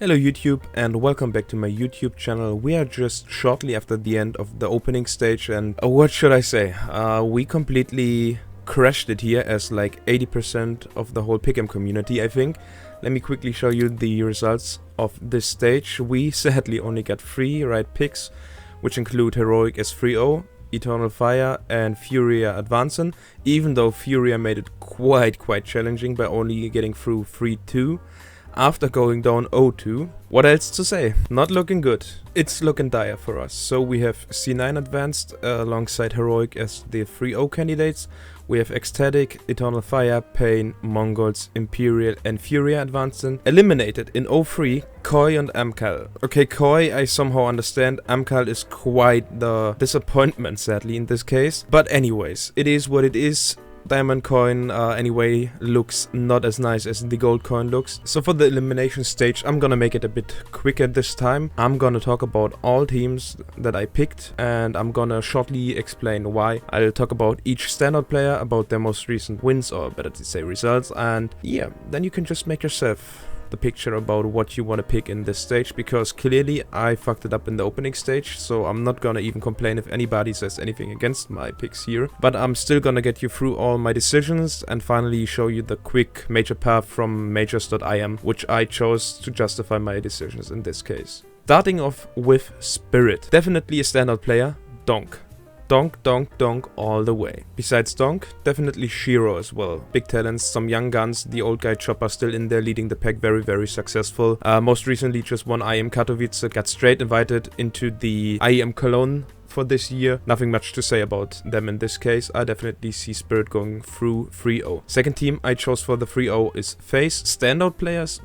Hello YouTube and welcome back to my YouTube channel. We are just shortly after the end of the opening stage and what should I say? We completely crashed it here as like 80% of the whole Pgl community, I think. Let me quickly show you the results of this stage. We sadly only got 3 right picks, which include Heroic as 3-0, Eternal Fire and Furia advancing, even though Furia made it quite challenging by only getting through 3-2. After going down 0-2. What else to say? Not looking good. It's looking dire for us. So we have C9 advanced alongside Heroic as the 3-0 candidates. We have Ecstatic, Eternal Fire, Pain, Mongols, Imperial and Furia advancing. Eliminated in 0-3, Koi and Amkal. Okay, Koi I somehow understand. Amkal is quite the disappointment sadly in this case. But anyways, it is what it is. Diamond coin anyway looks not as nice as the gold coin looks. So for the elimination stage I'm gonna make it a bit quicker this time. I'm gonna talk about all teams that I picked and I'm gonna shortly explain why. I'll talk about each standout player, about their most recent wins, or better to say results, and yeah, then you can just make yourself the picture about what you want to pick in this stage, because clearly I fucked it up in the opening stage, so I'm not gonna even complain if anybody says anything against my picks here, but I'm still gonna get you through all my decisions and finally show you the quick major path from majors.im, which I chose to justify my decisions in this case. Starting off with Spirit, definitely a standout player. Donk all the way. Besides Donk, definitely Shiro as well. Big talents, some young guns, the old guy Chopper still in there leading the pack, very successful. Most recently just won IEM Katowice, got straight invited into the IEM Cologne for this year. Nothing much to say about them in this case. I definitely see Spirit going through 3-0. Second team I chose for the 3-0 is FaZe. Standout players?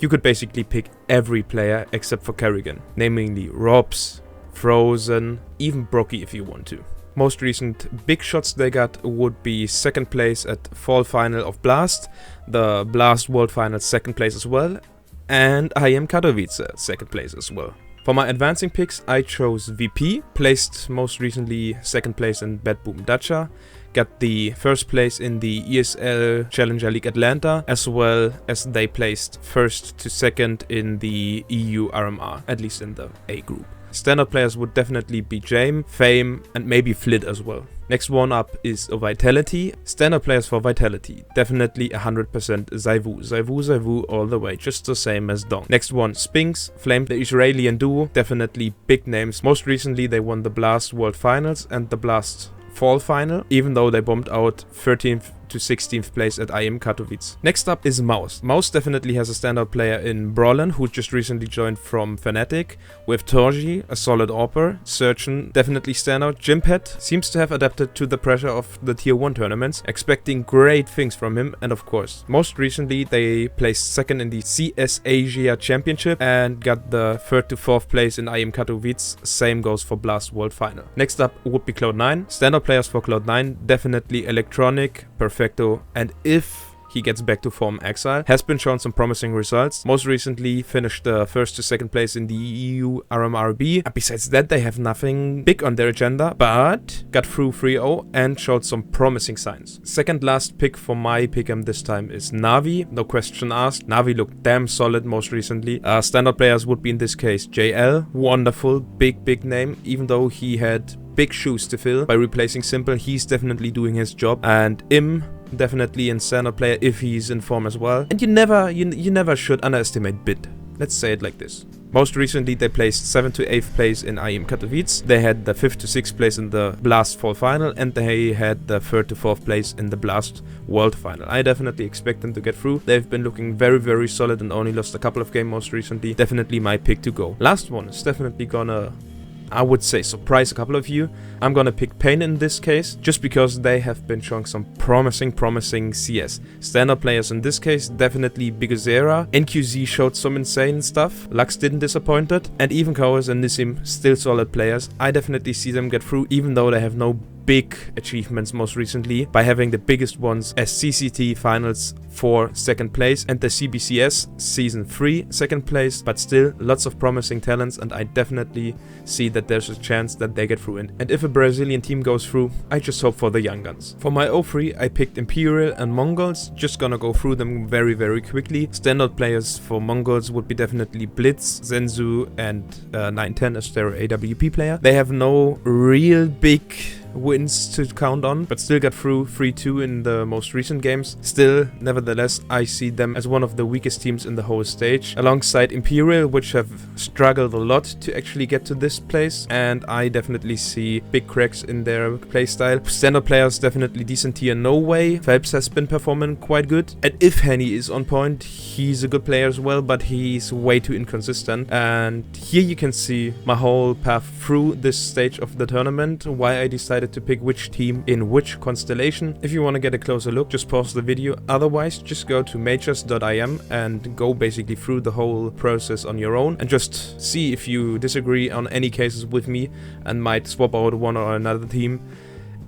You could basically pick every player except for Kerrigan, namely Robs, Frozen, even Brocky if you want to. Most recent big shots they got would be second place at fall final of Blast, the Blast World Final second place as well, and IEM Katowice second place as well. For my advancing picks I chose VP, placed most recently second place in Bad Boom Dacha, got the first place in the ESL Challenger League Atlanta, as well as they placed first to second in the EU RMR, at least in the A group. Standout players would definitely be Jame, Fame and maybe Flit as well. Next one up is Vitality. Standout players for Vitality, definitely 100% Zaivu all the way, just the same as Dong. Next one, Spinks, Flame, the Israeli duo, definitely big names. Most recently they won the Blast World Finals and the Blast Fall Final, even though they bombed out 13th to 16th place at IEM Katowice. Next up is Mouse. Mouse definitely has a standout player in Brawlen, who just recently joined from Fnatic, with Torji, a solid AWPer, Surgeon, definitely standout. Jimpet seems to have adapted to the pressure of the tier 1 tournaments, expecting great things from him, and of course, most recently they placed second in the CS Asia Championship and got the 3rd to 4th place in IEM Katowice. Same goes for Blast World Final. Next up would be Cloud9. Standout players for Cloud9, definitely Electronic, Perfecto, and if he gets back to form, Exile, has been shown some promising results. Most recently finished the 1st to 2nd place in the EU RMRB. And besides that, they have nothing big on their agenda, but got through 3-0 and showed some promising signs. Second last pick for my pick'em this time is Navi. No question asked. Navi looked damn solid most recently. Standout players would be in this case JL, wonderful, big name, even though he had big shoes to fill by replacing Simple. He's definitely doing his job. And Im, definitely a standout player if he's in form as well. And you never should underestimate Bit. Let's say it like this. Most recently they placed 7th to 8th place in IEM Katowice. They had the 5th to 6th place in the Blast Fall Final, and they had the 3rd to 4th place in the Blast World Final. I definitely expect them to get through. They've been looking very solid and only lost a couple of games most recently. Definitely my pick to go. Last one is definitely gonna, I would say, surprise a couple of you. I'm gonna pick Pain in this case, just because they have been showing some promising CS. Standout players in this case, definitely Bigozera. NQZ showed some insane stuff. Lux didn't disappoint it. And even Kowers and Nissim, still solid players. I definitely see them get through, even though they have no big achievements most recently by having the biggest ones as CCT Finals 4 second place and the CBCS Season 3 second place, but still lots of promising talents, and I definitely see that there's a chance that they get through. And if a Brazilian team goes through, I just hope for the young guns. For my O3, I picked Imperial and Mongols, just gonna go through them very quickly. Standard players for Mongols would be definitely Blitz, Zenzu and 910 as their AWP player. They have no real big wins to count on, but still got through 3-2 in the most recent games. Still, nevertheless, I see them as one of the weakest teams in the whole stage, alongside Imperial, which have struggled a lot to actually get to this place, and I definitely see big cracks in their playstyle. Standard players definitely decent tier, no way. Phelps has been performing quite good, and if Henny is on point, he's a good player as well, but he's way too inconsistent. And here you can see my whole path through this stage of the tournament, why I decided to pick which team in which constellation. If you want to get a closer look, just pause the video. Otherwise, just go to majors.im and go basically through the whole process on your own and just see if you disagree on any cases with me and might swap out one or another team.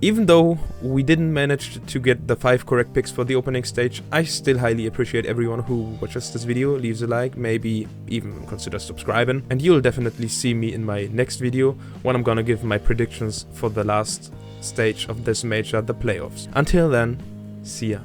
Even though we didn't manage to get the 5 correct picks for the opening stage, I still highly appreciate everyone who watches this video, leaves a like, maybe even consider subscribing, and you'll definitely see me in my next video when I'm gonna give my predictions for the last stage of this major, the playoffs. Until then, see ya.